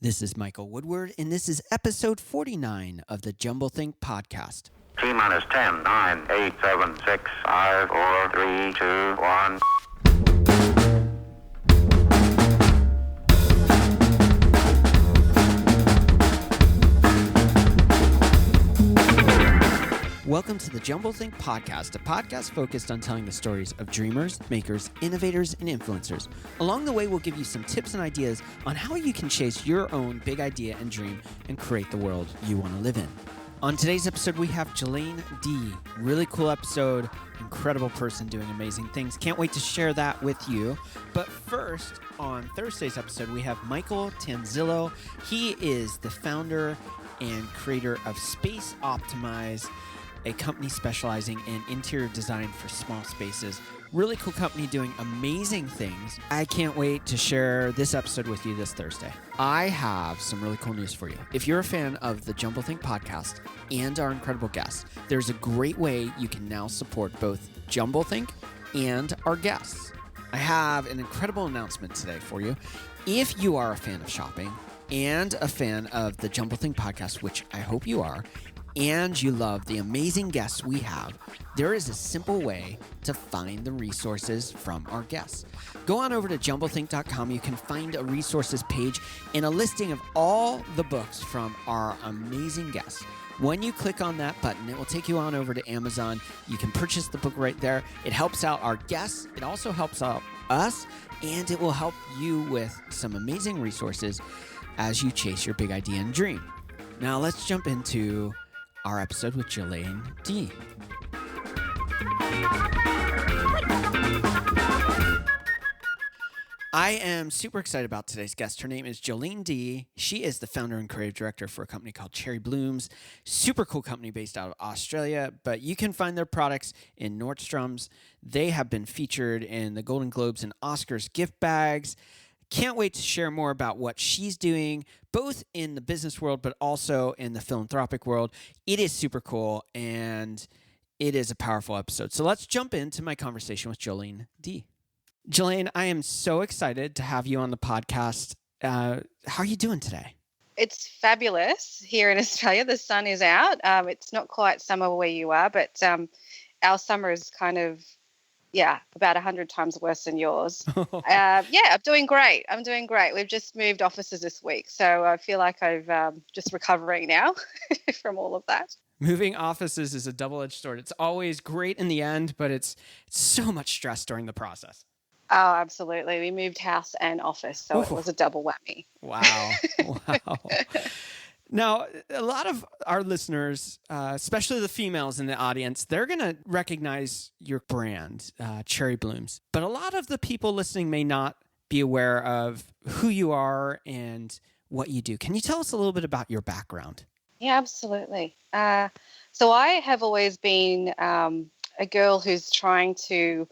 This is Michael Woodward, and this is episode 49 of the Jumble Think podcast. T minus 10, 9, 8, 7, 6, 5, 4, 3, 2, 1. Welcome to the Jumble Think podcast, a podcast focused on telling the stories of dreamers, makers, innovators, and influencers. Along the way, we'll give you some tips and ideas on how you can chase your own big idea and dream and create the world you want to live in. On today's episode, we have Jellaine Dee. Really cool episode, incredible person doing amazing things. Can't wait to share that with you. But first, on Thursday's episode, we have Michael Tanzillo. He is the founder and creator of Space Optimize, a company specializing in interior design for small spaces. Really cool company doing amazing things. I can't wait to share this episode with you this Thursday. I have some really cool news for you. If you're a fan of the Jumble Think podcast and our incredible guests, there's a great way you can now support both Jumble Think and our guests. I have an incredible announcement today for you. If you are a fan of shopping and a fan of the Jumble Think podcast, which I hope you are, and you love the amazing guests we have, there is a simple way to find the resources from our guests. Go on over to jumblethink.com. You can find a resources page and a listing of all the books from our amazing guests. When you click on that button, it will take you on over to Amazon. You can purchase the book right there. It helps out our guests. It also helps out us, and it will help you with some amazing resources as you chase your big idea and dream. Now let's jump into our episode with Jellaine Dee. I am super excited about today's guest. Her name is Jellaine Dee. She is the founder and creative director for a company called Cherry Blooms. Super cool company based out of Australia, but you can find their products in Nordstrom's. They have been featured in the Golden Globes and Oscars gift bags. Can't wait to share more about what she's doing, both in the business world, but also in the philanthropic world. It is super cool, and it is a powerful episode. So let's jump into my conversation with Jellaine Dee. Jellaine, I am so excited to have you on the podcast. How are you doing today? It's fabulous here in Australia. The sun is out. It's not quite summer where you are, but our summer is kind of, about 100 times worse than yours. I'm doing great. We've just moved offices this week, so I feel like I've just recovering now from all of that. Moving offices is a double-edged sword. It's always great in the end, but it's so much stress during the process. Oh, absolutely. We moved house and office, so It was a double whammy. Wow. Now, a lot of our listeners, especially the females in the audience, they're going to recognize your brand, Cherry Blooms. But a lot of the people listening may not be aware of who you are and what you do. Can you tell us a little bit about your background? Yeah, absolutely. So I have always been a girl who's trying to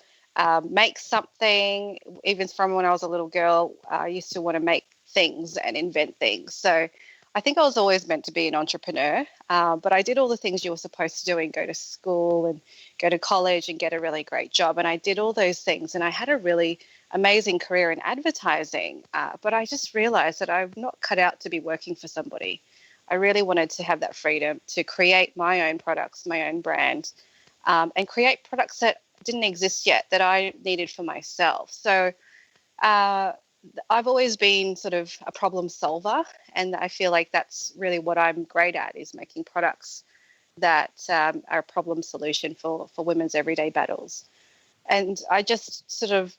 make something. Even from when I was a little girl, I used to want to make things and invent things. So I think I was always meant to be an entrepreneur, but I did all the things you were supposed to do and go to school and go to college and get a really great job. And I did all those things, and I had a really amazing career in advertising. But I just realized that I'm not cut out to be working for somebody. I really wanted to have that freedom to create my own products, my own brand, and create products that didn't exist yet that I needed for myself. So I've always been sort of a problem solver, and I feel like that's really what I'm great at, is making products that are a problem solution for women's everyday battles. And I just sort of,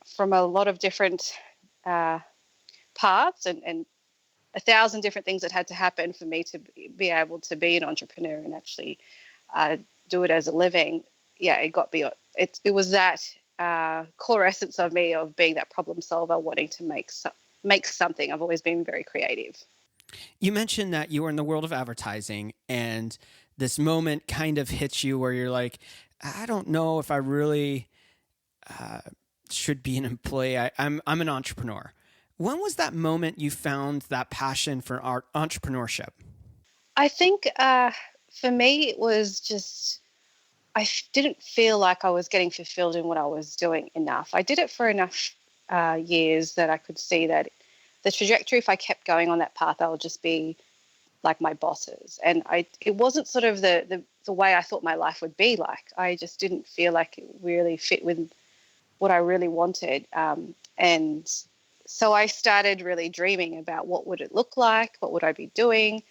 from a lot of different paths and 1,000 different things that had to happen for me to be able to be an entrepreneur and actually do it as a living, it got me. It was that core essence of me, of being that problem solver, wanting to make something. I've always been very creative. You mentioned that you were in the world of advertising, and this moment kind of hits you where you're like, I don't know if I really should be an employee. I'm an entrepreneur. When was that moment you found that passion for entrepreneurship? I think for me, it was just, I didn't feel like I was getting fulfilled in what I was doing enough. I did it for enough years that I could see that the trajectory, if I kept going on that path, I would just be like my bosses. And it wasn't sort of the way I thought my life would be like. I just didn't feel like it really fit with what I really wanted. And so I started really dreaming about what would it look like, what would I be doing.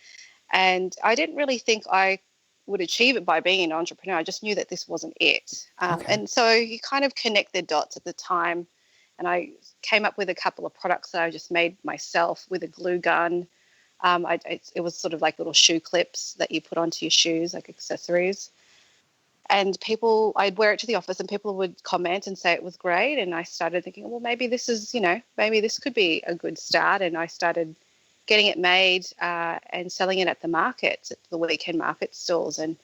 And I didn't really think I would achieve it by being an entrepreneur. I just knew that this wasn't it. And so you kind of connect the dots at the time. And I came up with a couple of products that I just made myself with a glue gun. It was sort of like little shoe clips that you put onto your shoes, like accessories. And I'd wear it to the office and people would comment and say it was great. And I started thinking, well, maybe this is, maybe this could be a good start. And I started getting it made and selling it at the markets, at the weekend market stalls. And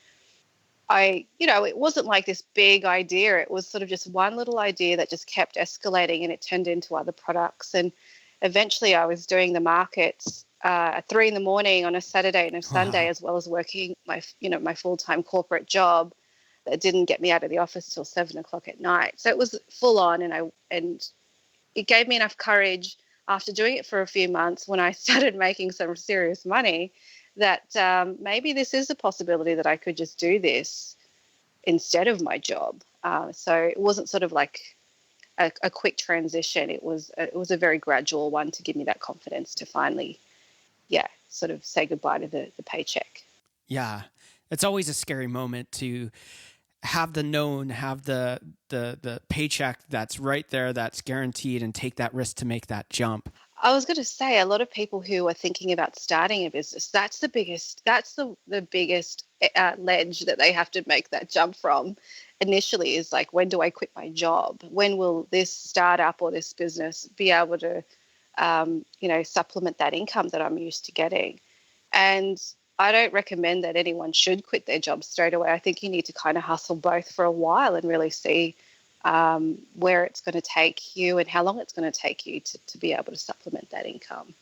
it wasn't like this big idea. It was sort of just one little idea that just kept escalating, and it turned into other products. And eventually I was doing the markets at 3 a.m. on a Saturday and a Sunday, as well as working my full-time corporate job that didn't get me out of the office till 7 o'clock at night. So it was full on, and it gave me enough courage after doing it for a few months, when I started making some serious money, that maybe this is a possibility that I could just do this instead of my job. So it wasn't sort of like a quick transition. It was a very gradual one to give me that confidence to finally, sort of say goodbye to the paycheck. Yeah. It's always a scary moment to have the known, have the paycheck that's right there, that's guaranteed, and take that risk to make that jump. I was going to say, a lot of people who are thinking about starting a business, that's the biggest ledge that they have to make that jump from initially, is like, when do I quit my job? When will this startup or this business be able to, supplement that income that I'm used to getting? And I don't recommend that anyone should quit their job straight away. I think you need to kind of hustle both for a while and really see where it's going to take you and how long it's going to take you to be able to supplement that income.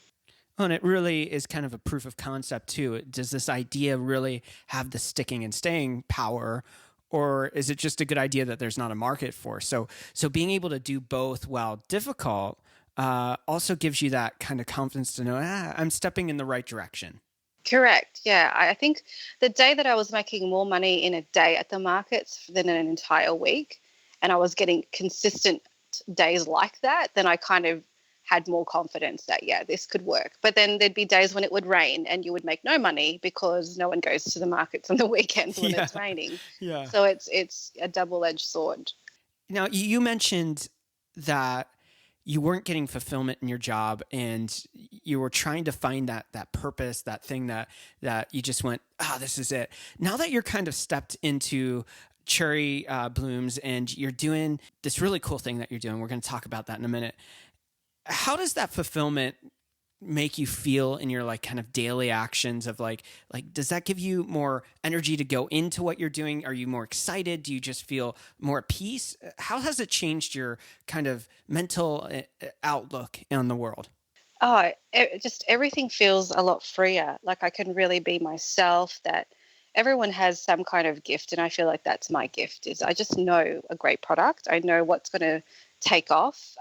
And it really is kind of a proof of concept too. Does this idea really have the sticking and staying power, or is it just a good idea that there's not a market for? So being able to do both, while difficult, also gives you that kind of confidence to know, I'm stepping in the right direction. Correct. Yeah. I think the day that I was making more money in a day at the markets than in an entire week, and I was getting consistent days like that, then I kind of had more confidence that, this could work. But then there'd be days when it would rain and you would make no money because no one goes to the markets on the weekends when it's raining. Yeah. So it's a double-edged sword. Now, you mentioned that you weren't getting fulfillment in your job, and you were trying to find that purpose, that thing that you just went, this is it. Now that you're kind of stepped into cherry blooms and you're doing this really cool thing that you're doing, we're going to talk about that in a minute. How does that fulfillment make you feel in your like kind of daily actions of like does that give you more energy to go into what you're doing? Are you more excited? Do you just feel more at peace? How has it changed your kind of mental outlook on the world? Just everything feels a lot freer. Like I can really be myself. That everyone has some kind of gift, and I feel like that's my gift. Is I just know a great product. I know what's going to take off.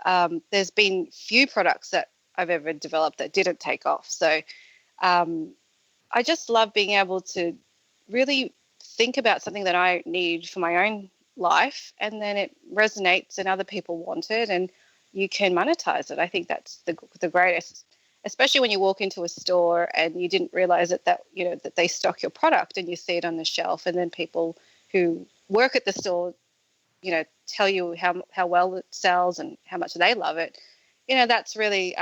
There's been few products that I've ever developed that didn't take off. So I just love being able to really think about something that I need for my own life, and then it resonates and other people want it, and you can monetize it. I think that's the greatest, especially when you walk into a store and you didn't realize that they stock your product and you see it on the shelf, and then people who work at the store, tell you how well it sells and how much they love it. That's really,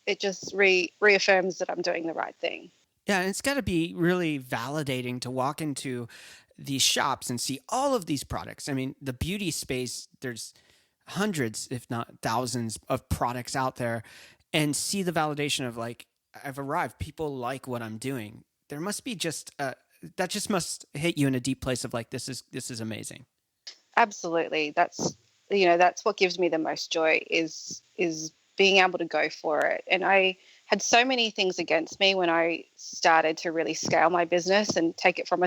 it just reaffirms that I'm doing the right thing. Yeah, and it's got to be really validating to walk into these shops and see all of these products. I mean, the beauty space, there's hundreds, if not thousands, of products out there, and see the validation of like, I've arrived. People like what I'm doing. There must be that just must hit you in a deep place of like, this is amazing. Absolutely. That's what gives me the most joy is being able to go for it. And I had so many things against me when I started to really scale my business and take it from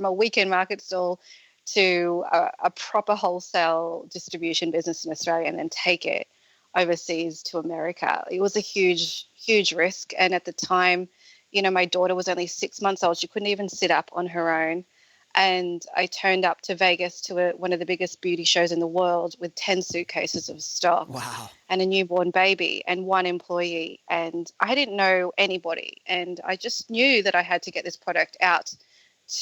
a weekend market stall to a proper wholesale distribution business in Australia, and then take it overseas to America. It was a huge risk. And at the time, my daughter was only 6 months old. She couldn't even sit up on her own. And I turned up to Vegas to one of the biggest beauty shows in the world with 10 suitcases of stock. Wow. And a newborn baby and one employee. And I didn't know anybody. And I just knew that I had to get this product out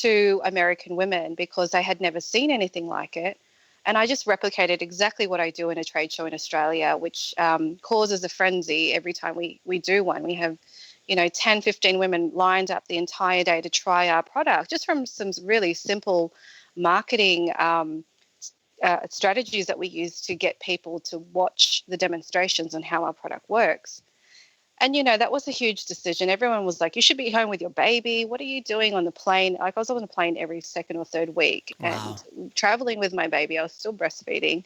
to American women because they had never seen anything like it. And I just replicated exactly what I do in a trade show in Australia, which causes a frenzy every time we do one. We have 10, 15 women lined up the entire day to try our product, just from some really simple marketing strategies that we use to get people to watch the demonstrations on how our product works. And, that was a huge decision. Everyone was like, you should be home with your baby. What are you doing on the plane? Like, I was on the plane every second or third week. Wow. And traveling with my baby. I was still breastfeeding.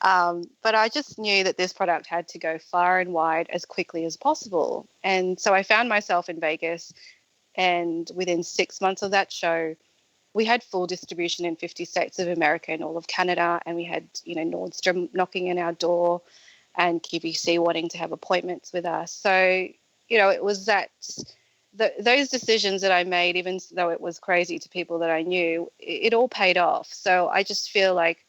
But I just knew that this product had to go far and wide as quickly as possible. And so I found myself in Vegas, and within 6 months of that show, we had full distribution in 50 states of America and all of Canada. And we had, Nordstrom knocking in our door and QVC wanting to have appointments with us. So, it was those decisions that I made, even though it was crazy to people that I knew, it all paid off. So I just feel like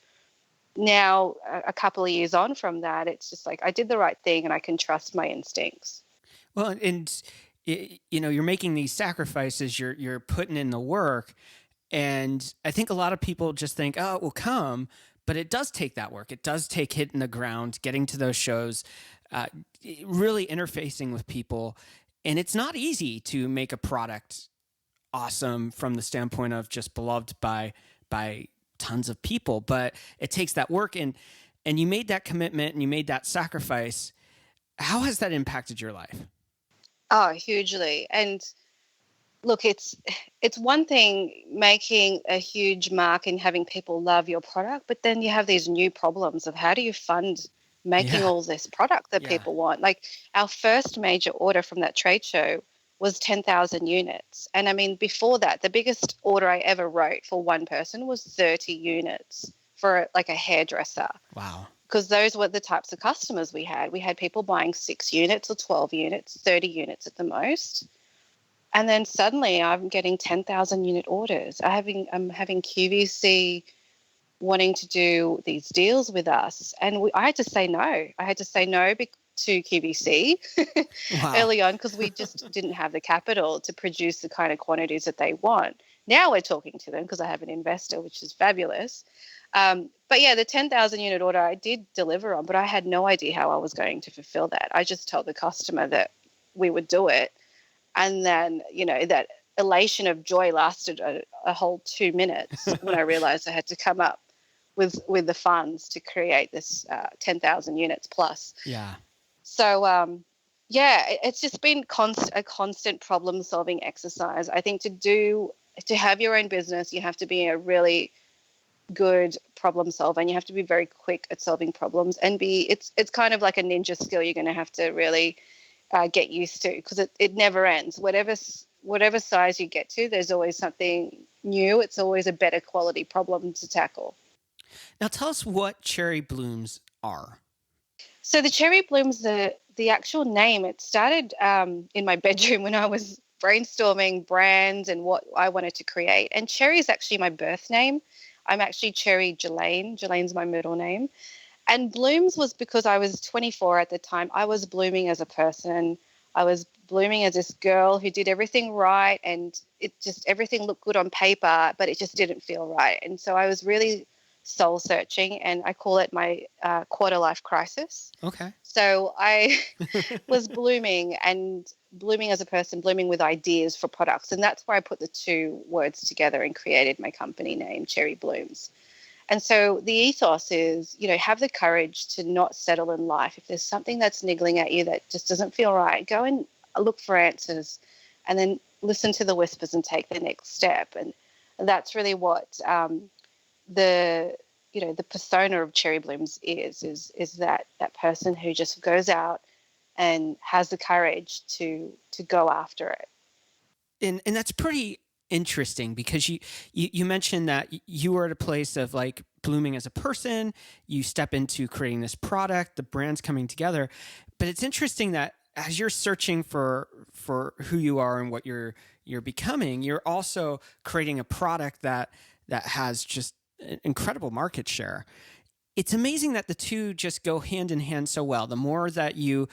now, a couple of years on from that, it's just like I did the right thing and I can trust my instincts. Well, and you're making these sacrifices, you're putting in the work, and I think a lot of people just think, oh, it will come, but it does take that work. It does take hitting the ground, getting to those shows, really interfacing with people, and it's not easy to make a product awesome from the standpoint of just beloved by tons of people, but it takes that work, and you made that commitment and you made that sacrifice. How has that impacted your life? Oh, hugely. And look, it's one thing making a huge mark and having people love your product, but then you have these new problems of how do you fund making all this product that people want. Like our first major order from that trade show was 10,000 units. And I mean, before that, the biggest order I ever wrote for one person was 30 units for like a hairdresser. Wow. Because those were the types of customers we had. We had people buying 6 units or 12 units, 30 units at the most. And then suddenly I'm getting 10,000 unit orders. I'm having QVC wanting to do these deals with us. And I had to say no. I had to say no to QVC early on because we just didn't have the capital to produce the kind of quantities that they want. Now we're talking to them because I have an investor, which is fabulous. But yeah, the 10,000 unit order I did deliver on, but I had no idea how I was going to fulfill that. I just told the customer that we would do it. And then, that elation of joy lasted a whole 2 minutes when I realized I had to come up with the funds to create this 10,000 units plus. Yeah. So, it's just been a constant problem solving exercise. I think to have your own business, you have to be a really good problem solver, and you have to be very quick at solving problems, and it's kind of like a ninja skill you're going to have to really get used to, because it never ends. Whatever size you get to, there's always something new. It's always a better quality problem to tackle. Now tell us what cherry blooms are. So the cherry blooms, the actual name, it started in my bedroom when I was brainstorming brands and what I wanted to create. And Cherry is actually my birth name. I'm actually Cherry Jellaine. Jellaine's my middle name. And Blooms was because I was 24 at the time. I was blooming as a person. I was blooming as this girl who did everything right, and everything looked good on paper, but it just didn't feel right. And so I was really soul searching, and I call it my quarter life crisis. Okay. So I was blooming as a person, blooming with ideas for products. And that's where I put the two words together and created my company name, Cherry Blooms. And so the ethos is, have the courage to not settle in life. If there's something that's niggling at you that just doesn't feel right, go and look for answers, and then listen to the whispers and take the next step. And that's really what the persona of Cherry Blooms is that person who just goes out and has the courage to go after it. And that's pretty interesting, because you mentioned that you were at a place of like blooming as a person. You step into creating this product, the brand's coming together. But it's interesting that as you're searching for who you are and what you're becoming, you're also creating a product that has just incredible market share. It's amazing that the two just go hand in hand so well. The more that you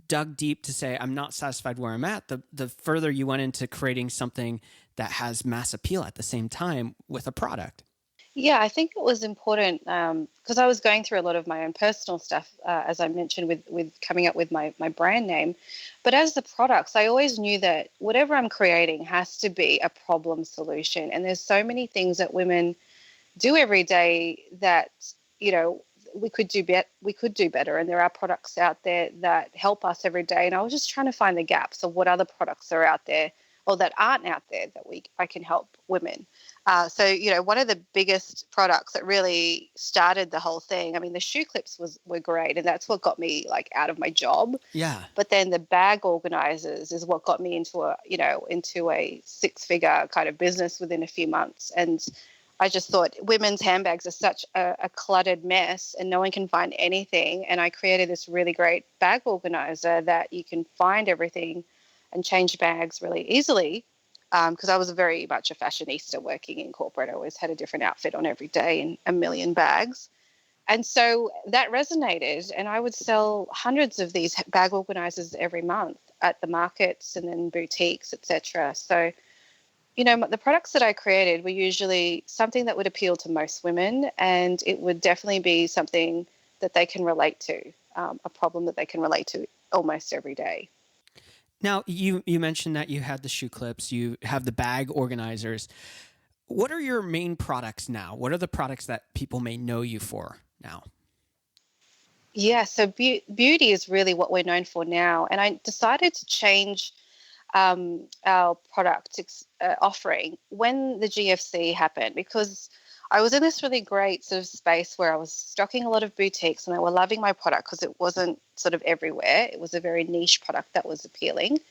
dug deep to say, I'm not satisfied where I'm at, the further you went into creating something that has mass appeal at the same time with a product. Yeah, I think it was important because I was going through a lot of my own personal stuff, as I mentioned, with coming up with my brand name. But as the products, I always knew that whatever I'm creating has to be a problem solution. And there's so many things that women do every day that, we could do better. And there are products out there that help us every day. And I was just trying to find the gaps of what other products are out there or that aren't out there that I can help women. So one of the biggest products that really started the whole thing, I mean, the shoe clips were great, and that's what got me like out of my job. Yeah. But then the bag organizers is what got me into a six-figure kind of business within a few months. And I just thought women's handbags are such a cluttered mess and no one can find anything. And I created this really great bag organizer that you can find everything and change bags really easily. Because I was very much a fashionista working in corporate. I always had a different outfit on every day and a million bags. And so that resonated, and I would sell hundreds of these bag organizers every month at the markets and then boutiques, etc. So, the products that I created were usually something that would appeal to most women, and it would definitely be something that they can relate to, a problem that they can relate to almost every day. Now, you mentioned that you had the shoe clips, you have the bag organizers. What are your main products now? What are the products that people may know you for now? Yeah, so beauty is really what we're known for now. And I decided to change our product offering when the GFC happened, because I was in this really great sort of space where I was stocking a lot of boutiques and they were loving my product because it wasn't sort of everywhere. It was a very niche product that was appealing.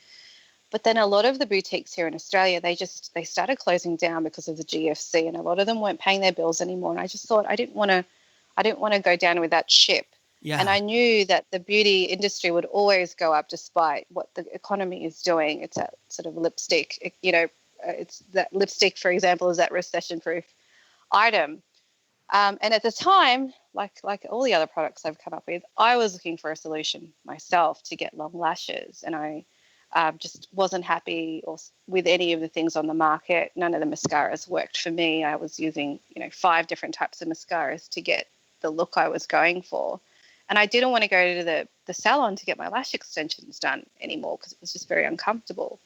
But then a lot of the boutiques here in Australia, they started closing down because of the GFC, and a lot of them weren't paying their bills anymore. And I just thought I didn't want to go down with that ship. Yeah. And I knew that the beauty industry would always go up despite what the economy is doing. It's that sort of lipstick, it's that lipstick, for example, is that recession-proof item. And at the time, like all the other products I've come up with, I was looking for a solution myself to get long lashes. And I just wasn't happy with any of the things on the market. None of the mascaras worked for me. I was using, 5 different types of mascaras to get the look I was going for. And I didn't want to go to the salon to get my lash extensions done anymore because it was just very uncomfortable.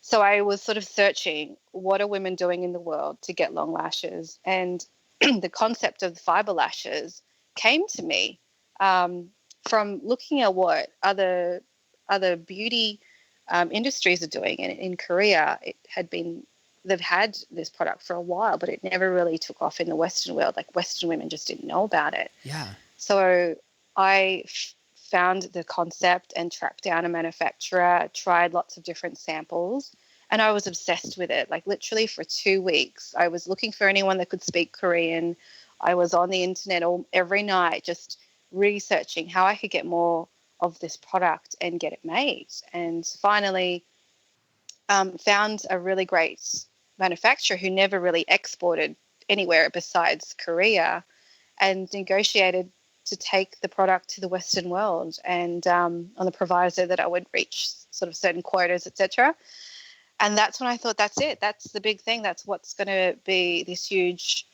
So I was sort of searching, what are women doing in the world to get long lashes? And the concept of the fiber lashes came to me from looking at what other beauty industries are doing. And in Korea, they've had this product for a while, but it never really took off in the Western world. Like Western women just didn't know about it. Yeah. So I found the concept and tracked down a manufacturer, tried lots of different samples, and I was obsessed with it. Like literally for 2 weeks, I was looking for anyone that could speak Korean. I was on the internet every night just researching how I could get more of this product and get it made. And finally found a really great manufacturer who never really exported anywhere besides Korea, and negotiated to take the product to the Western world, and on the proviso that I would reach sort of certain quotas, etc. And that's when I thought, that's it. That's the big thing. That's what's going to be this huge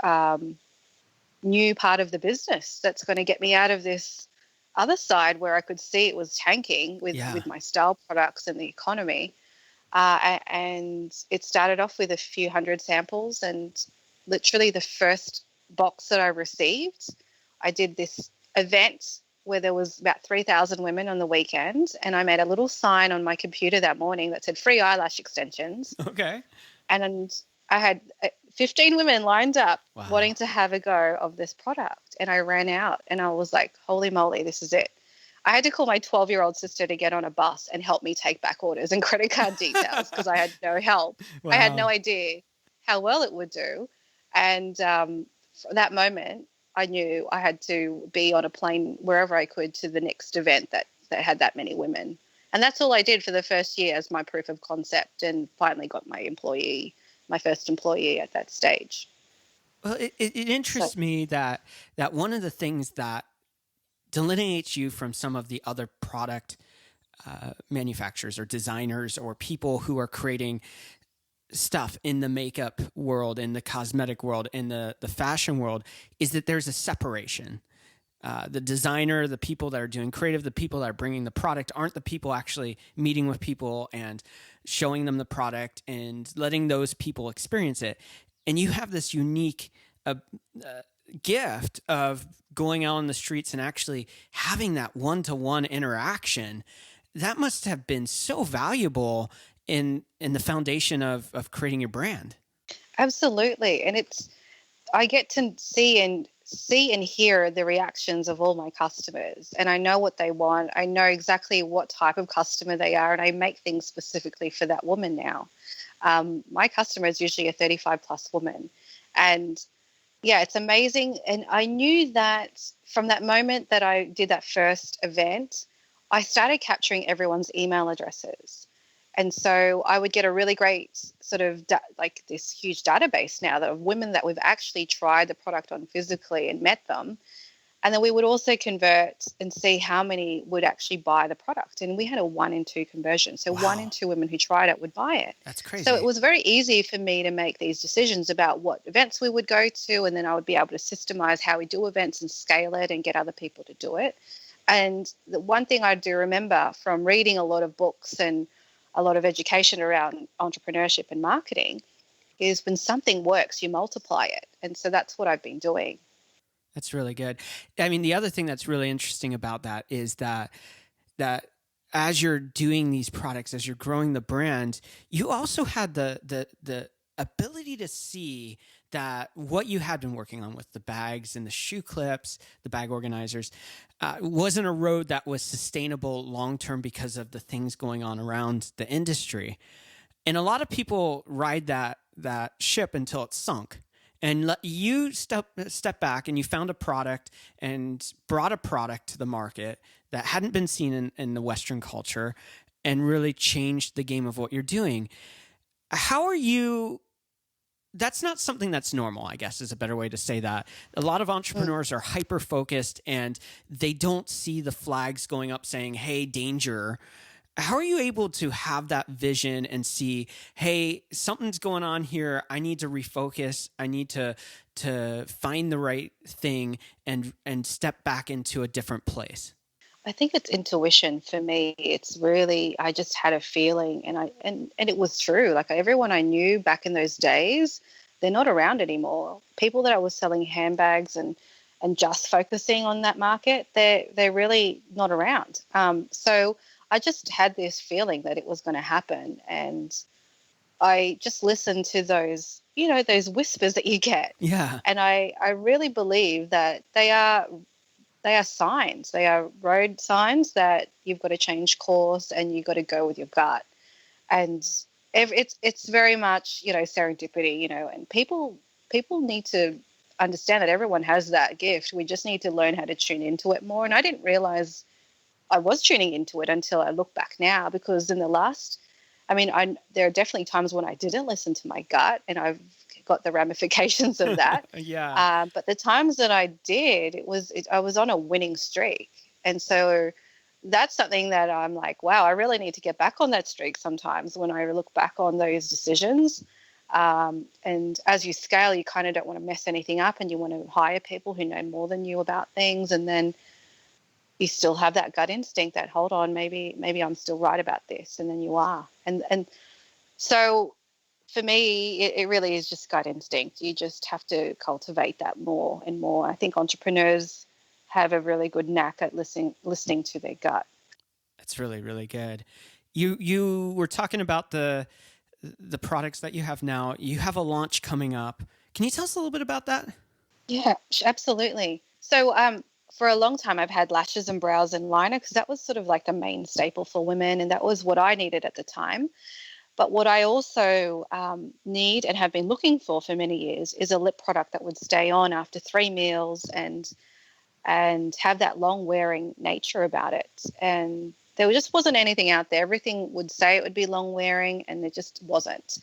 new part of the business that's going to get me out of this other side where I could see it was tanking with my style products and the economy. And it started off with a few hundred samples, and literally the first box that I received, I did this event where there was about 3,000 women on the weekend, and I made a little sign on my computer that morning that said free eyelash extensions. Okay. And I had 15 women lined up Wow. wanting to have a go of this product, and I ran out and I was like, holy moly, this is it. I had to call my 12-year-old sister to get on a bus and help me take back orders and credit card details because I had no help. Wow. I had no idea how well it would do. And for that moment, I knew I had to be on a plane wherever I could to the next event that had that many women. And that's all I did for the first year as my proof of concept, and finally got my first employee at that stage. Well, it interests me that one of the things that delineates you from some of the other product manufacturers or designers or people who are creating stuff in the makeup world, in the cosmetic world, in the fashion world, is that there's a separation. The designer, the people that are doing creative, the people that are bringing the product aren't the people actually meeting with people and showing them the product and letting those people experience it. And you have this unique gift of going out on the streets and actually having that one-to-one interaction. That must have been so valuable in the foundation of creating your brand. Absolutely. And I get to see and hear the reactions of all my customers, and I know what they want. I know exactly what type of customer they are, and I make things specifically for that woman now. My customer is usually a 35 plus woman, and yeah, it's amazing. And I knew that from that moment that I did that first event, I started capturing everyone's email addresses. And so I would get a really great sort of like this huge database now of women that we've actually tried the product on physically and met them. And then we would also convert and see how many would actually buy the product. And we had a 1 in 2 conversion. So Wow. 1 in 2 women who tried it would buy it. That's crazy. So it was very easy for me to make these decisions about what events we would go to. And then I would be able to systemize how we do events and scale it and get other people to do it. And the one thing I do remember from reading a lot of books and a lot of education around entrepreneurship and marketing is when something works, you multiply it. And so that's what I've been doing. That's really good. I mean, the other thing that's really interesting about that is that as you're doing these products, as you're growing the brand, you also had the ability to see that what you had been working on with the bags and the shoe clips, the bag organizers, wasn't a road that was sustainable long-term because of the things going on around the industry. And a lot of people ride that ship until it's sunk. And you step back and you found a product and brought a product to the market that hadn't been seen in the Western culture and really changed the game of what you're doing. How are you? That's not something that's normal, I guess, is a better way to say that. A lot of entrepreneurs are hyper-focused and they don't see the flags going up saying, hey, danger. How are you able to have that vision and see, hey, something's going on here. I need to refocus. I need to find the right thing and step back into a different place? I think it's intuition for me. It's really, I just had a feeling, and it was true. Like everyone I knew back in those days, they're not around anymore. People that I was selling handbags and just focusing on that market, they're really not around. So I just had this feeling that it was going to happen, and I just listened to those, those whispers that you get. Yeah. And I really believe that they are signs. They are road signs that you've got to change course and you've got to go with your gut. And it's very much, serendipity, and people need to understand that everyone has that gift. We just need to learn how to tune into it more. And I didn't realize I was tuning into it until I look back now, because in the last, there are definitely times when I didn't listen to my gut, and I've got the ramifications of that. Yeah. But the times that I did, I was on a winning streak. And so that's something that I'm like, wow, I really need to get back on that streak sometimes when I look back on those decisions. And as you scale, you kind of don't want to mess anything up, and you want to hire people who know more than you about things. And then you still have that gut instinct that, hold on, maybe I'm still right about this. And then you are. And so for me, it really is just gut instinct. You just have to cultivate that more and more. I think entrepreneurs have a really good knack at listening to their gut. That's really, really good. You were talking about the products that you have now. You have a launch coming up. Can you tell us a little bit about that? Yeah, absolutely. So for a long time, I've had lashes and brows and liner, because that was sort of like the main staple for women, and that was what I needed at the time. But what I also need and have been looking for many years is a lip product that would stay on after 3 meals and have that long wearing nature about it. And there just wasn't anything out there. Everything would say it would be long wearing, and it just wasn't.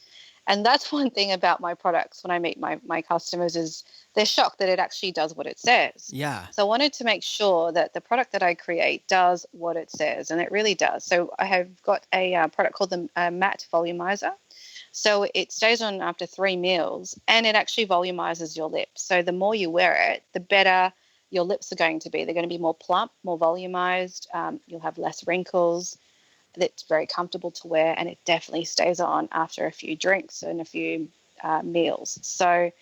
And that's one thing about my products when I meet my customers is they're shocked that it actually does what it says. Yeah. So I wanted to make sure that the product that I create does what it says, and it really does. So I have got a product called the Matte Volumizer. So it stays on after 3 meals, and it actually volumizes your lips. So the more you wear it, the better your lips are going to be. They're going to be more plump, more volumized. You'll have less wrinkles. It's very comfortable to wear, and it definitely stays on after a few drinks and a few meals. So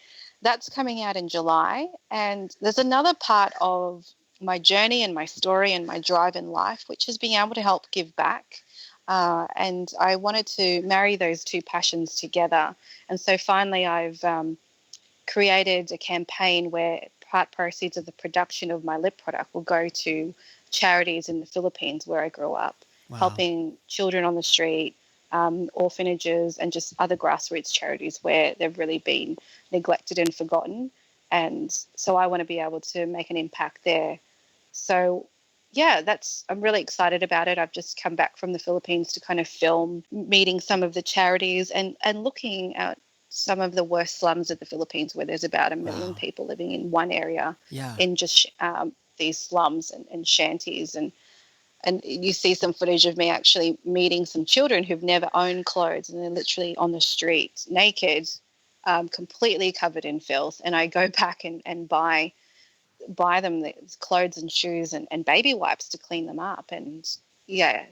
that's coming out in July. And there's another part of my journey and my story and my drive in life, which is being able to help give back. And I wanted to marry those two passions together. And so finally I've created a campaign where part proceeds of the production of my lip product will go to charities in the Philippines where I grew up. Wow. Helping children on the street, orphanages, and just other grassroots charities where they've really been neglected and forgotten. And so I want to be able to make an impact there. So, yeah, I'm really excited about it. I've just come back from the Philippines to kind of film meeting some of the charities and looking at some of the worst slums of the Philippines where there's about 1 million people living in one area in just these slums and shanties. And you see some footage of me actually meeting some children who've never owned clothes, and they're literally on the street naked, completely covered in filth. And I go back and buy them the clothes and shoes and baby wipes to clean them up. And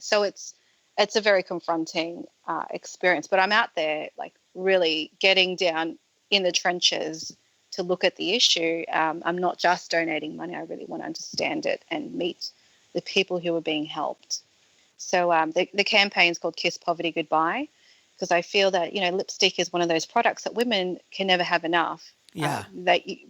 so it's a very confronting experience. But I'm out there like really getting down in the trenches to look at the issue. I'm not just donating money. I really want to understand it and meet the people who are being helped. So the campaign is called Kiss Poverty Goodbye, because I feel that, lipstick is one of those products that women can never have enough. Yeah.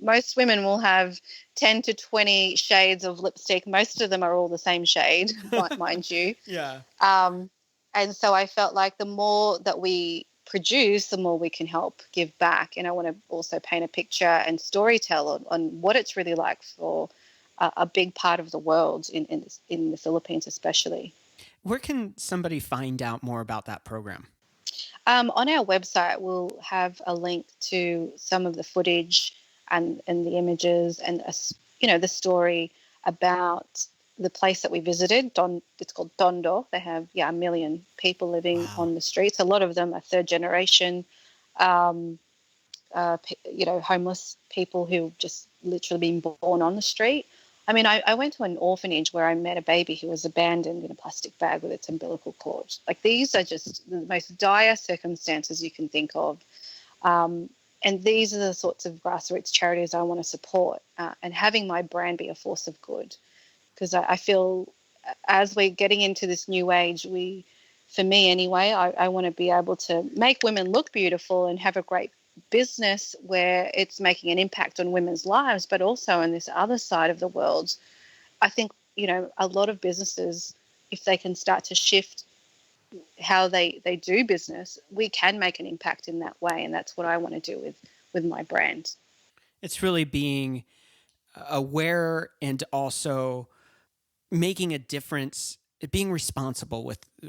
Most women will have 10 to 20 shades of lipstick. Most of them are all the same shade, mind you. Yeah. And so I felt like the more that we produce, the more we can help give back. And I want to also paint a picture and storytell on what it's really like for a big part of the world in the Philippines especially. Where can somebody find out more about that program? On our website, we'll have a link to some of the footage and the images and, the story about the place that we visited. It's called Tondo. They have, 1 million people living on the streets. A lot of them are third generation, homeless people who've just literally been born on the street. I mean, I went to an orphanage where I met a baby who was abandoned in a plastic bag with its umbilical cord. Like, these are just the most dire circumstances you can think of. And these are the sorts of grassroots charities I want to support, and having my brand be a force of good. Because I feel as we're getting into this new age, for me anyway, I want to be able to make women look beautiful and have a great business where it's making an impact on women's lives, but also on this other side of the world. I think, a lot of businesses, if they can start to shift how they do business, we can make an impact in that way. And that's what I want to do with my brand. It's really being aware and also making a difference, being responsible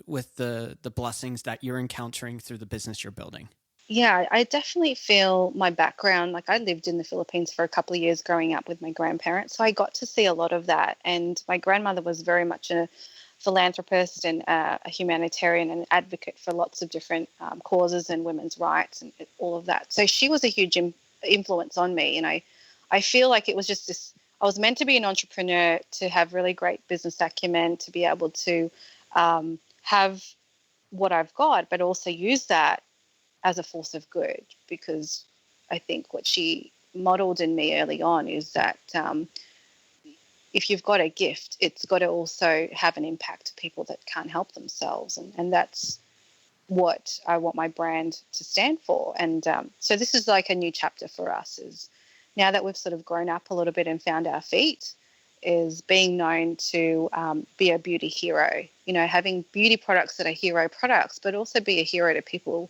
with the blessings that you're encountering through the business you're building. Yeah, I definitely feel my background, like I lived in the Philippines for a couple of years growing up with my grandparents, so I got to see a lot of that. And my grandmother was very much a philanthropist and a humanitarian and an advocate for lots of different causes and women's rights and all of that. So she was a huge influence on me. And I feel like it was just this, I was meant to be an entrepreneur, to have really great business acumen, to be able to have what I've got, but also use that as a force of good, because I think what she modeled in me early on is that if you've got a gift, it's got to also have an impact to people that can't help themselves. And that's what I want my brand to stand for. And so this is like a new chapter for us, is now that we've sort of grown up a little bit and found our feet, is being known to be a beauty hero. Having beauty products that are hero products, but also be a hero to people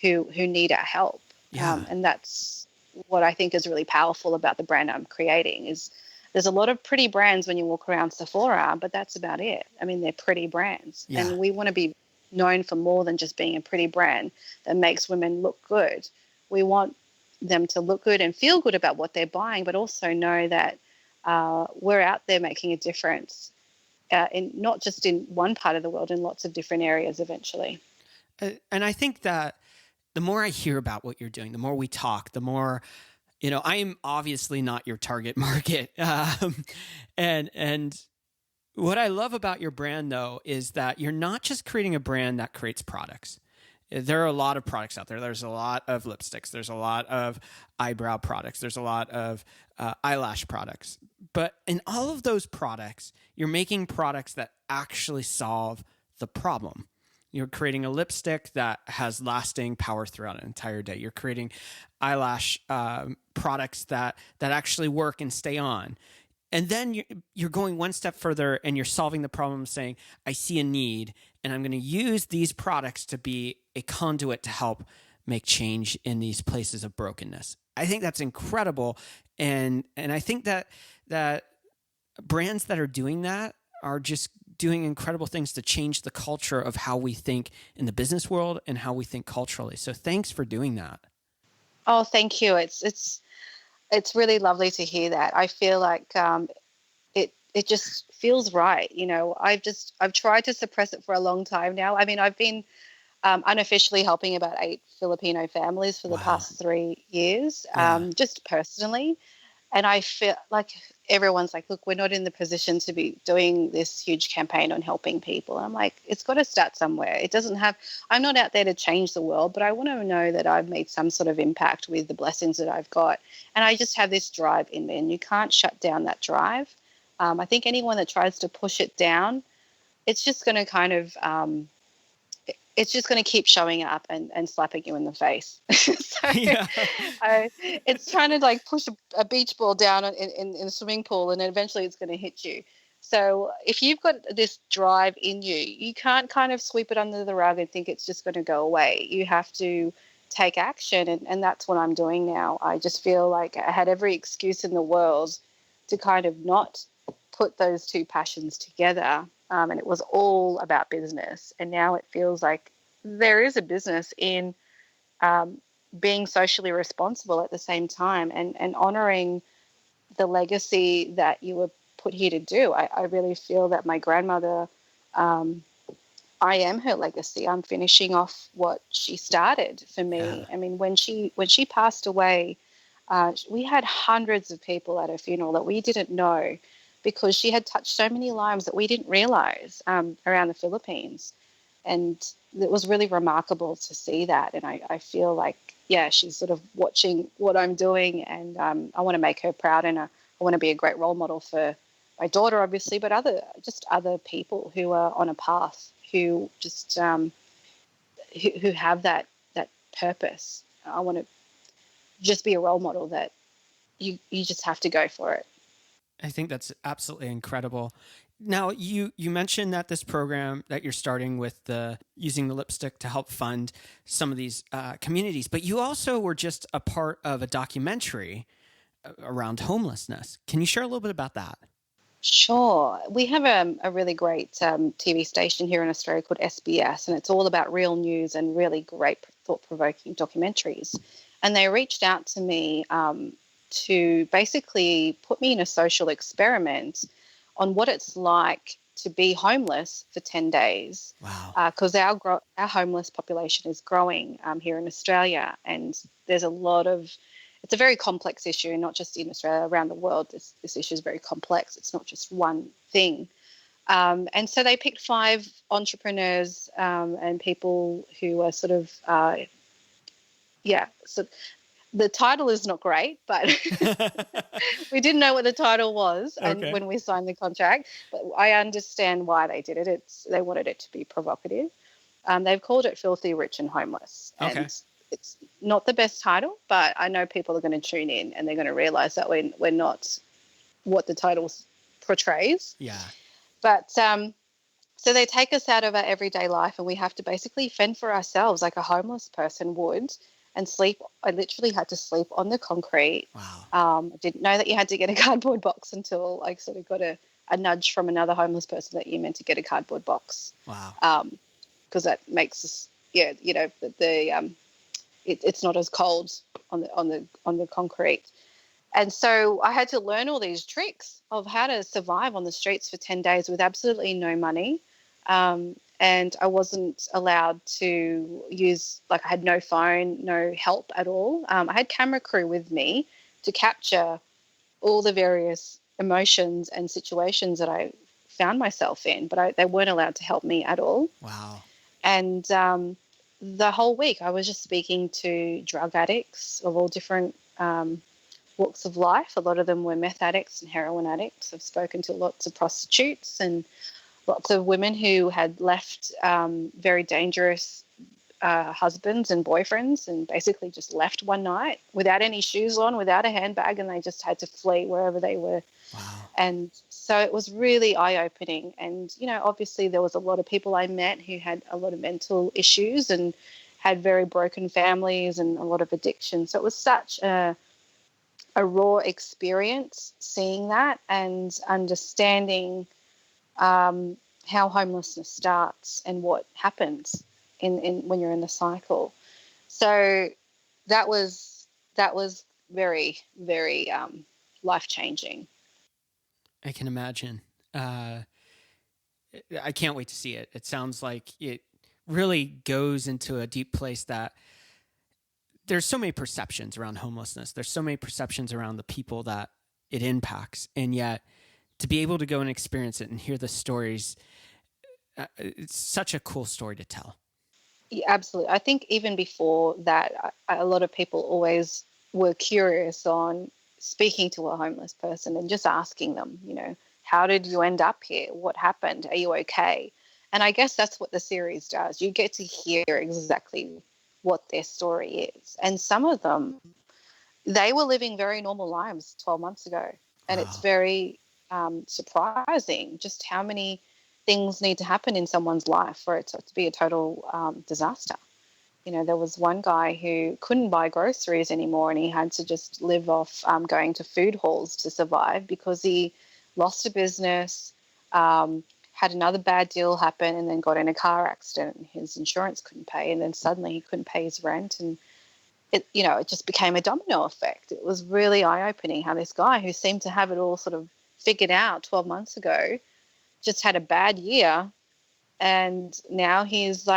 who need our help. Yeah. And that's what I think is really powerful about the brand I'm creating. Is there's a lot of pretty brands when you walk around Sephora, but that's about it. I mean, they're pretty brands, Yeah. and we want to be known for more than just being a pretty brand that makes women look good. We want them to look good and feel good about what they're buying, but also know that we're out there making a difference in not just in one part of the world, in lots of different areas eventually. And I think that the more I hear about what you're doing, the more we talk, the more, I am obviously not your target market. And what I love about your brand, though, is that you're not just creating a brand that creates products. There are a lot of products out there. There's a lot of lipsticks. There's a lot of eyebrow products. There's a lot of eyelash products. But in all of those products, you're making products that actually solve the problem. You're creating a lipstick that has lasting power throughout an entire day. You're creating eyelash products that actually work and stay on. And then you're going one step further and you're solving the problem, saying, I see a need and I'm going to use these products to be a conduit to help make change in these places of brokenness. I think that's incredible. And I think that brands that are doing that are just doing incredible things to change the culture of how we think in the business world and how we think culturally. So thanks for doing that. Oh, thank you. It's really lovely to hear that. I feel like it just feels right. I've tried to suppress it for a long time now. I mean, I've been unofficially helping about 8 Filipino families for the past 3 years, just personally. And I feel like everyone's like, look, we're not in the position to be doing this huge campaign on helping people. And I'm like, it's got to start somewhere. I'm not out there to change the world, but I want to know that I've made some sort of impact with the blessings that I've got. And I just have this drive in me, and you can't shut down that drive. I think anyone that tries to push it down, it's just going to kind of it's just going to keep showing up and slapping you in the face. So it's trying to like push a beach ball down in a swimming pool, and then eventually it's going to hit you. So if you've got this drive in you, you can't kind of sweep it under the rug and think it's just going to go away. You have to take action, and that's what I'm doing now. I just feel like I had every excuse in the world to kind of not put those two passions together. And it was all about business. And now it feels like there is a business in being socially responsible at the same time and honoring the legacy that you were put here to do. I really feel that my grandmother, I am her legacy. I'm finishing off what she started for me. Yeah. I mean, when she passed away, we had hundreds of people at her funeral that we didn't know, because she had touched so many lives that we didn't realize around the Philippines. And it was really remarkable to see that. And I feel like, she's sort of watching what I'm doing, and I want to make her proud, and I want to be a great role model for my daughter, obviously, but other people who are on a path, who just who have that purpose. I want to just be a role model that you just have to go for it. I think that's absolutely incredible. Now, you mentioned that this program that you're starting with using the lipstick to help fund some of these communities, but you also were just a part of a documentary around homelessness. Can you share a little bit about that? Sure. We have a really great TV station here in Australia called SBS, and it's all about real news and really great thought-provoking documentaries. And they reached out to me to basically put me in a social experiment on what it's like to be homeless for 10 days. Wow. Because our homeless population is growing here in Australia, and there's it's a very complex issue, and not just in Australia, around the world. This issue is very complex. It's not just one thing. And so they picked 5 entrepreneurs and people who are sort of, so the title is not great, but we didn't know what the title was when we signed the contract. But I understand why they did it. They wanted it to be provocative. They've called it Filthy, Rich and Homeless. And it's not the best title, but I know people are going to tune in and they're going to realize that we're not what the title portrays. Yeah. But so they take us out of our everyday life, and we have to basically fend for ourselves like a homeless person would, and sleep. I literally had to sleep on the concrete. Wow. I didn't know that you had to get a cardboard box until I sort of got a nudge from another homeless person that you meant to get a cardboard box. Wow. Because that makes us, it's not as cold on the concrete. And so I had to learn all these tricks of how to survive on the streets for 10 days with absolutely no money. And I wasn't allowed to use, I had no phone, no help at all. I had camera crew with me to capture all the various emotions and situations that I found myself in, but they weren't allowed to help me at all. Wow. And the whole week I was just speaking to drug addicts of all different walks of life. A lot of them were meth addicts and heroin addicts. I've spoken to lots of prostitutes and lots of women who had left very dangerous husbands and boyfriends and basically just left one night without any shoes on, without a handbag, and they just had to flee wherever they were. Wow. And so it was really eye-opening. And, obviously there was a lot of people I met who had a lot of mental issues and had very broken families and a lot of addiction. So it was such a raw experience seeing that and understanding how homelessness starts and what happens in when you're in the cycle. So that was very, very life-changing. I can imagine. I can't wait to see it. It sounds like it really goes into a deep place that there's so many perceptions around homelessness. There's so many perceptions around the people that it impacts. And yet to be able to go and experience it and hear the stories, it's such a cool story to tell. Yeah, absolutely. I think even before that, a lot of people always were curious on speaking to a homeless person and just asking them, how did you end up here? What happened? Are you okay? And I guess that's what the series does. You get to hear exactly what their story is. And some of them, they were living very normal lives 12 months ago. And it's Wow. very surprising just how many things need to happen in someone's life for it to be a total disaster. There was one guy who couldn't buy groceries anymore, and he had to just live off going to food halls to survive because he lost a business, had another bad deal happen, and then got in a car accident. And his insurance couldn't pay, and then suddenly he couldn't pay his rent, and it just became a domino effect. It was really eye-opening how this guy who seemed to have it all sort of figured out 12 months ago just had a bad year, and now he's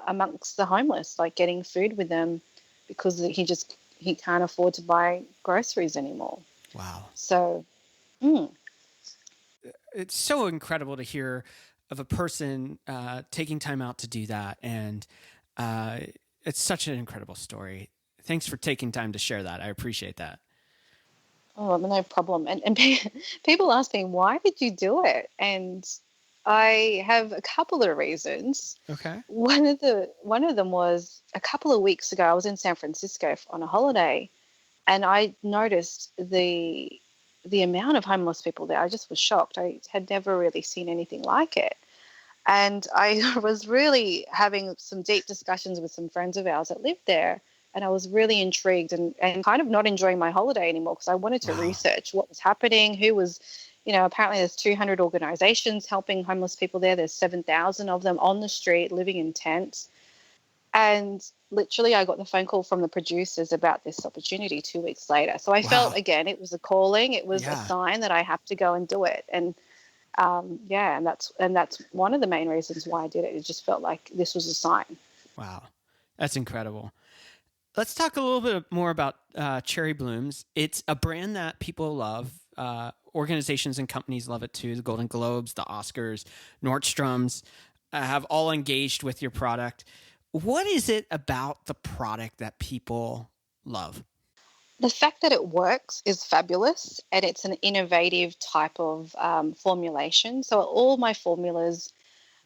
amongst the homeless, getting food with them because he can't afford to buy groceries anymore. Wow. So it's so incredible to hear of a person taking time out to do that. And it's such an incredible story. Thanks for taking time to share that. I appreciate that. Oh, no problem. And people ask me, why did you do it? And I have a couple of reasons. Okay. One of them was a couple of weeks ago, I was in San Francisco on a holiday, and I noticed the amount of homeless people there. I just was shocked. I had never really seen anything like it. And I was really having some deep discussions with some friends of ours that lived there. And I was really intrigued and kind of not enjoying my holiday anymore because I wanted to research what was happening, who was, apparently there's 200 organizations helping homeless people there. There's 7,000 of them on the street living in tents. And literally I got the phone call from the producers about this opportunity 2 weeks later. So I felt, again, it was a calling. It was a sign that I have to go and do it. And and that's one of the main reasons why I did it. It just felt like this was a sign. Wow. That's incredible. Let's talk a little bit more about Cherry Blooms. It's a brand that people love. Organizations and companies love it too. The Golden Globes, the Oscars, Nordstrom's have all engaged with your product. What is it about the product that people love? The fact that it works is fabulous, and it's an innovative type of formulation. So all my formulas,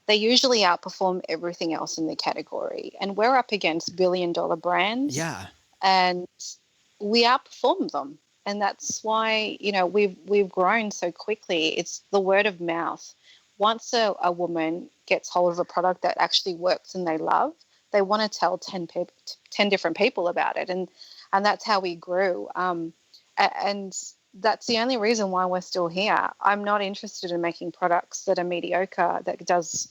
they usually outperform everything else in the category. And we're up against billion-dollar brands. Yeah. And we outperform them. And that's why, we've grown so quickly. It's the word of mouth. Once a woman gets hold of a product that actually works and they love, they want to tell 10 different people about it. And that's how we grew. And that's the only reason why we're still here. I'm not interested in making products that are mediocre, that does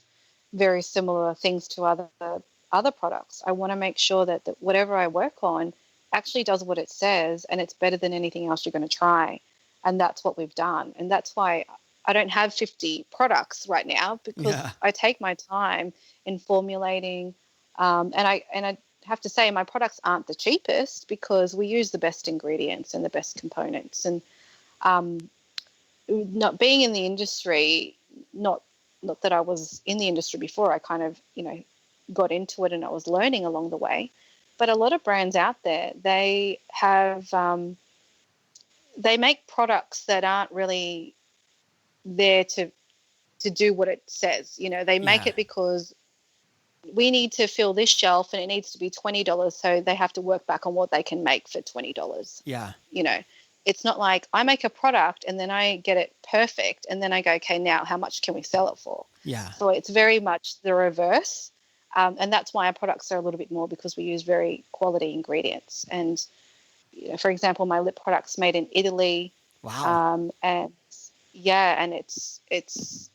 very similar things to other products. I want to make sure that whatever I work on actually does what it says, and it's better than anything else you're going to try. And that's what we've done. And that's why I don't have 50 products right now, because I take my time in formulating. And I have to say, my products aren't the cheapest because we use the best ingredients and the best components. And not being in the industry, not that I was in the industry before, I kind of, got into it and I was learning along the way. But a lot of brands out there, they have, they make products that aren't really there to do what it says. They make it because we need to fill this shelf and it needs to be $20. So they have to work back on what they can make for $20. Yeah. It's not like I make a product and then I get it perfect and then I go, okay, now how much can we sell it for? Yeah. So it's very much the reverse. And that's why our products are a little bit more, because we use very quality ingredients. And, for example, my lip product's made in Italy. Wow. And it's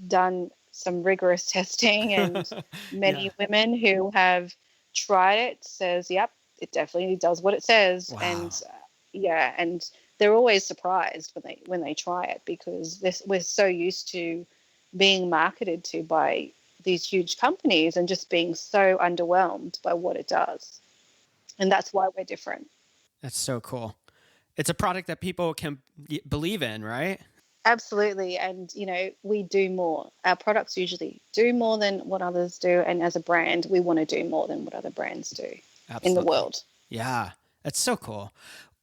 done some rigorous testing, and many women who have tried it says, yep, it definitely does what it says. Wow. And and they're always surprised when they try it, because we're so used to being marketed to by these huge companies and just being so underwhelmed by what it does. And that's why we're different. That's so cool. It's a product that people can believe in, right? Absolutely. And, we do more. Our products usually do more than what others do. And as a brand, we want to do more than what other brands do in the world. Yeah, that's so cool.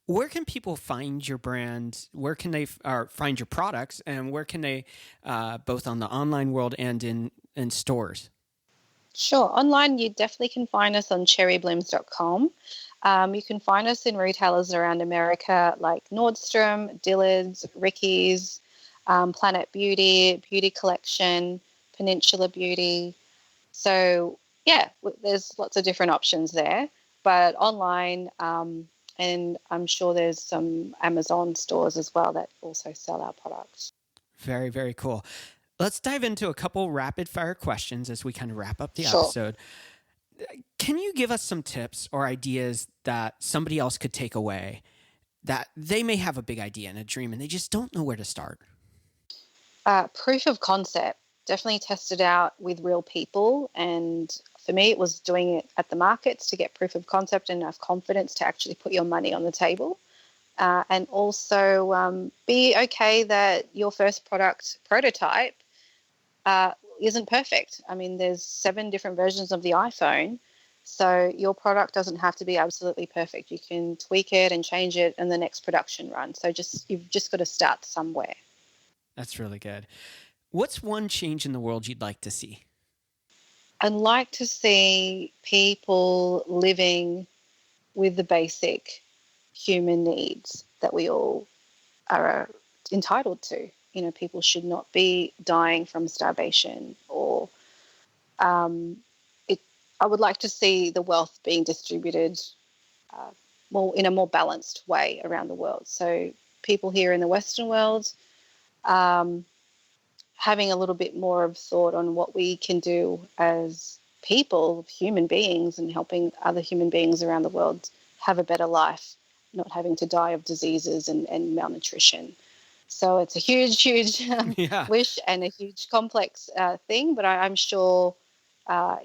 Where can people find your brand? Where can they find your products? And where can they, both on the online world and in stores? Sure. Online, you definitely can find us on cherryblooms.com. You can find us in retailers around America like Nordstrom, Dillard's, Ricky's, Planet Beauty, Beauty Collection, Peninsula Beauty. So, there's lots of different options there. But online, and I'm sure there's some Amazon stores as well that also sell our products. Very, very cool. Let's dive into a couple rapid fire questions as we kind of wrap up the episode. Can you give us some tips or ideas that somebody else could take away, that they may have a big idea and a dream and they just don't know where to start? Proof of concept. Definitely test it out with real people. And for me, it was doing it at the markets to get proof of concept and enough confidence to actually put your money on the table. And also be okay that your first product prototype isn't perfect. I mean, there's 7 different versions of the iPhone. So your product doesn't have to be absolutely perfect. You can tweak it and change it in the next production run. So you've just got to start somewhere. That's really good. What's one change in the world you'd like to see? I'd like to see people living with the basic human needs that we all are entitled to. People should not be dying from starvation, or I would like to see the wealth being distributed in a more balanced way around the world. So people here in the Western world having a little bit more of thought on what we can do as people, human beings, and helping other human beings around the world have a better life, not having to die of diseases and malnutrition. So it's a huge, huge wish and a huge complex thing, but I'm sure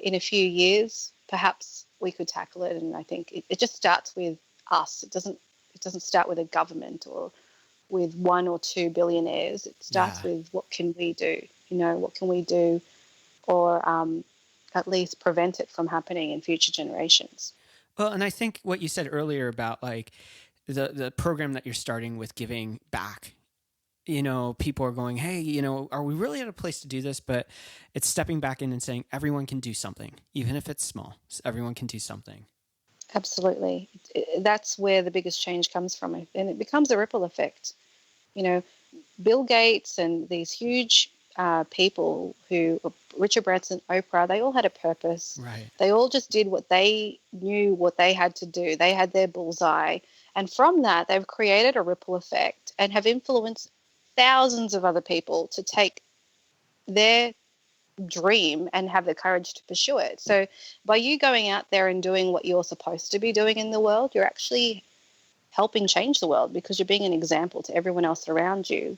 in a few years, perhaps we could tackle it. And I think it just starts with us. It doesn't start with a government or with 1 or 2 billionaires. It starts with what can we do? What can we do, or at least prevent it from happening in future generations. Well, and I think what you said earlier about like the program that you're starting with giving back, people are going, hey, are we really at a place to do this? But it's stepping back in and saying everyone can do something, even if it's small. Everyone can do something. Absolutely. That's where the biggest change comes from. And it becomes a ripple effect. You know, Bill Gates and these huge people who, Richard Branson, Oprah, they all had a purpose. Right. They all just did what they knew what they had to do. They had their bullseye. And from that, they've created a ripple effect and have influenced thousands of other people to take their dream and have the courage to pursue it. So by you going out there and doing what you're supposed to be doing in the world, you're actually helping change the world because you're being an example to everyone else around you.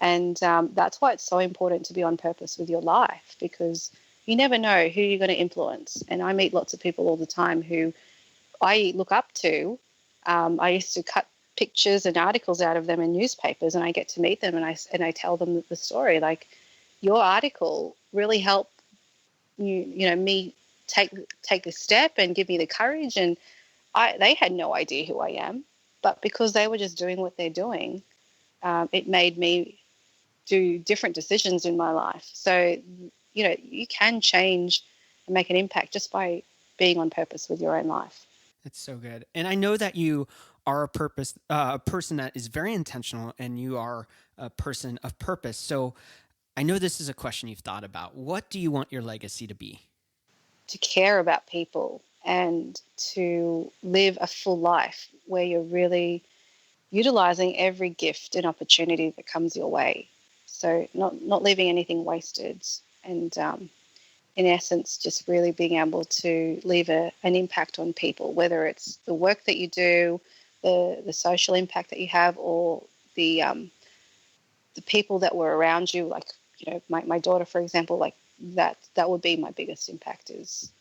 And that's why it's so important to be on purpose with your life, because you never know who you're going to influence. And I meet lots of people all the time who I look up to. I used to cut pictures and articles out of them in newspapers, and I get to meet them and I tell them the story. Like, your article really helped me take this step and give me the courage. And they had no idea who I am, but because they were just doing what they're doing, it made me do different decisions in my life. So, you can change and make an impact just by being on purpose with your own life. That's so good. And I know that you are a person that is very intentional, and you are a person of purpose. So I know this is a question you've thought about. What do you want your legacy to be? To care about people and to live a full life where you're really utilizing every gift and opportunity that comes your way. So not leaving anything wasted, and in essence, just really being able to leave an impact on people, whether it's the work that you do, the social impact that you have, or the people that were around you. Like, my daughter, for example, like that would be my biggest impact is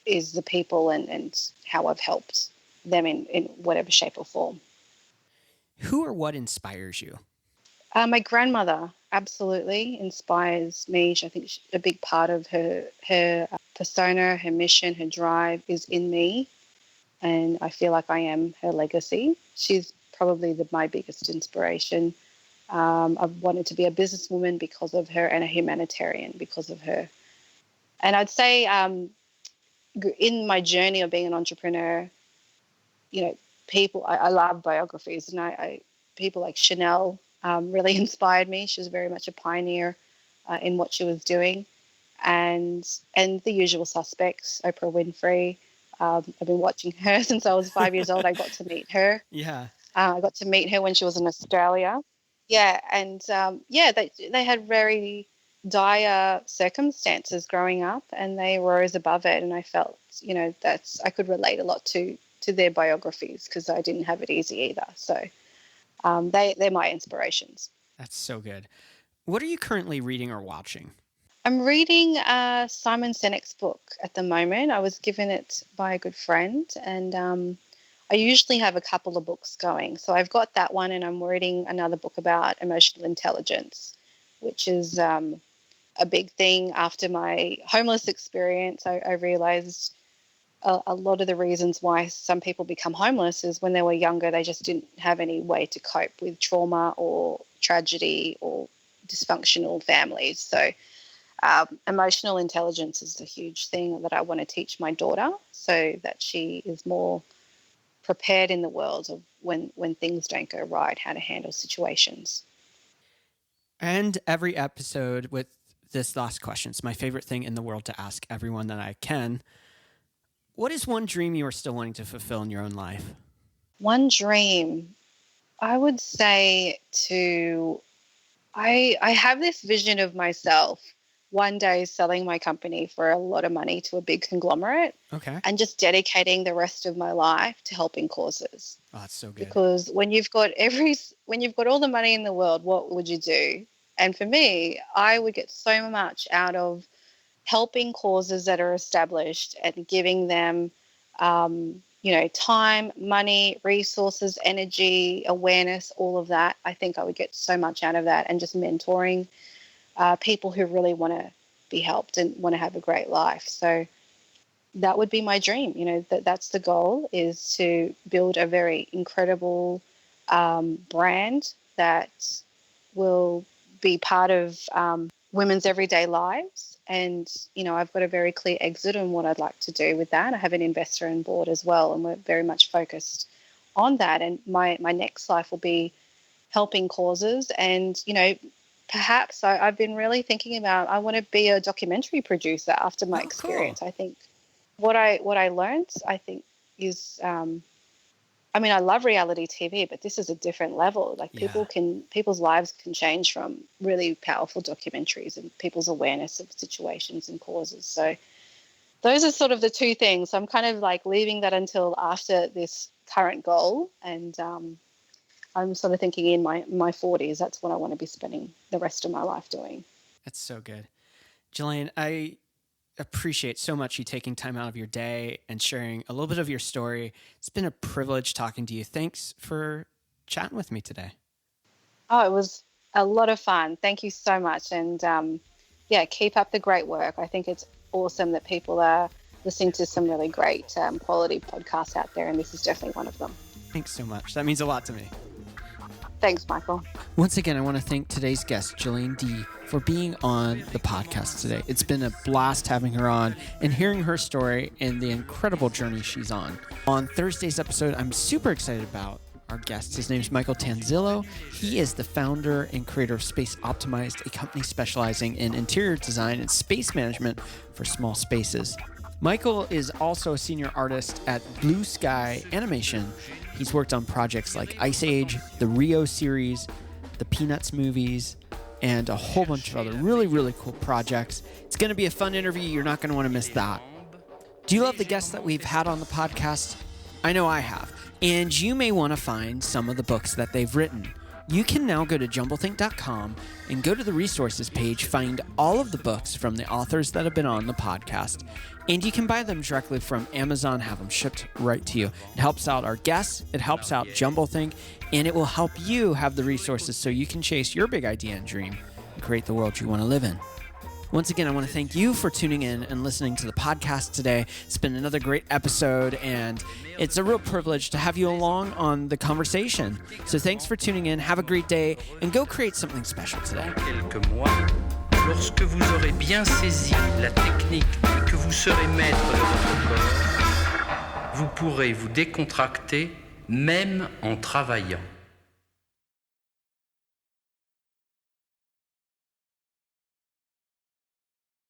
the people and how I've helped them in whatever shape or form. Who or what inspires you? My grandmother absolutely inspires me. I think a big part of her persona, her mission, her drive is in me, and I feel like I am her legacy. She's probably my biggest inspiration. I've wanted to be a businesswoman because of her, and a humanitarian because of her. And I'd say in my journey of being an entrepreneur, people, I love biographies, and people like Chanel really inspired me. She was very much a pioneer in what she was doing, and the usual suspects, Oprah Winfrey. I've been watching her since I was 5 years old. I got to meet her. Yeah. I got to meet her when she was in Australia. Yeah, and they had very dire circumstances growing up, and they rose above it. And I felt, I could relate a lot to their biographies because I didn't have it easy either. So they're my inspirations. That's so good. What are you currently reading or watching? I'm reading Simon Sinek's book at the moment. I was given it by a good friend, and I usually have a couple of books going. So I've got that one, and I'm reading another book about emotional intelligence, which is a big thing. After my homeless experience, I realized a lot of the reasons why some people become homeless is when they were younger, they just didn't have any way to cope with trauma or tragedy or dysfunctional families. So emotional intelligence is a huge thing that I want to teach my daughter so that she is more prepared in the world of when things don't go right, how to handle situations. And every episode with this last question, it's my favorite thing in the world to ask everyone that I can. What is one dream you are still wanting to fulfill in your own life? One dream, I would say I have this vision of myself one day selling my company for a lot of money to a big conglomerate. Okay. And just dedicating the rest of my life to helping causes. Oh, that's so good. Because when you've got all the money in the world, what would you do? And for me, I would get so much out of helping causes that are established and giving them, time, money, resources, energy, awareness, all of that. I think I would get so much out of that, and just mentoring people who really want to be helped and want to have a great life. So that would be my dream. That's the goal, is to build a very incredible brand that will be part of women's everyday lives, And, I've got a very clear exit on what I'd like to do with that. I have an investor on board as well, and we're very much focused on that. And my next life will be helping causes. And, perhaps I've been really thinking about, I want to be a documentary producer after my experience. Cool. I think what I learned, I think, is I love reality TV, but this is a different level. Like people's lives can change from really powerful documentaries and people's awareness of situations and causes. So those are sort of the two things. I'm kind of like leaving that until after this current goal. And I'm sort of thinking in my 40s, that's what I want to be spending the rest of my life doing. That's so good. Jellaine, I appreciate so much you taking time out of your day and sharing a little bit of your story. It's been a privilege talking to you. Thanks for chatting with me today. Oh, it was a lot of fun. Thank you so much. And keep up the great work. I think it's awesome that people are listening to some really great quality podcasts out there, and this is definitely one of them. Thanks so much. That means a lot to me. Thanks, Michael. Once again, I want to thank today's guest, Jellaine Dee, for being on the podcast today. It's been a blast having her on and hearing her story and the incredible journey she's on. On Thursday's episode, I'm super excited about our guest. His name is Michael Tanzillo. He is the founder and creator of Space Optimized, a company specializing in interior design and space management for small spaces. Michael is also a senior artist at Blue Sky Animation. He's worked on projects like Ice Age, the Rio series, the Peanuts movies, and a whole bunch of other really, really cool projects. It's going to be a fun interview. You're not going to want to miss that. Do you love the guests that we've had on the podcast? I know I have. And you may want to find some of the books that they've written. You can now go to jumblethink.com and go to the resources page, find all of the books from the authors that have been on the podcast, and you can buy them directly from Amazon, have them shipped right to you. It helps out our guests, it helps out Jumblethink, and it will help you have the resources so you can chase your big idea and dream and create the world you want to live in. Once again, I want to thank you for tuning in and listening to the podcast today. It's been another great episode, and it's a real privilege to have you along on the conversation. So thanks for tuning in. Have a great day, and go create something special today. Quelques mois, lorsque vous aurez bien saisi la technique et que vous serez maître de votre corps, vous pourrez vous décontracter même en travaillant.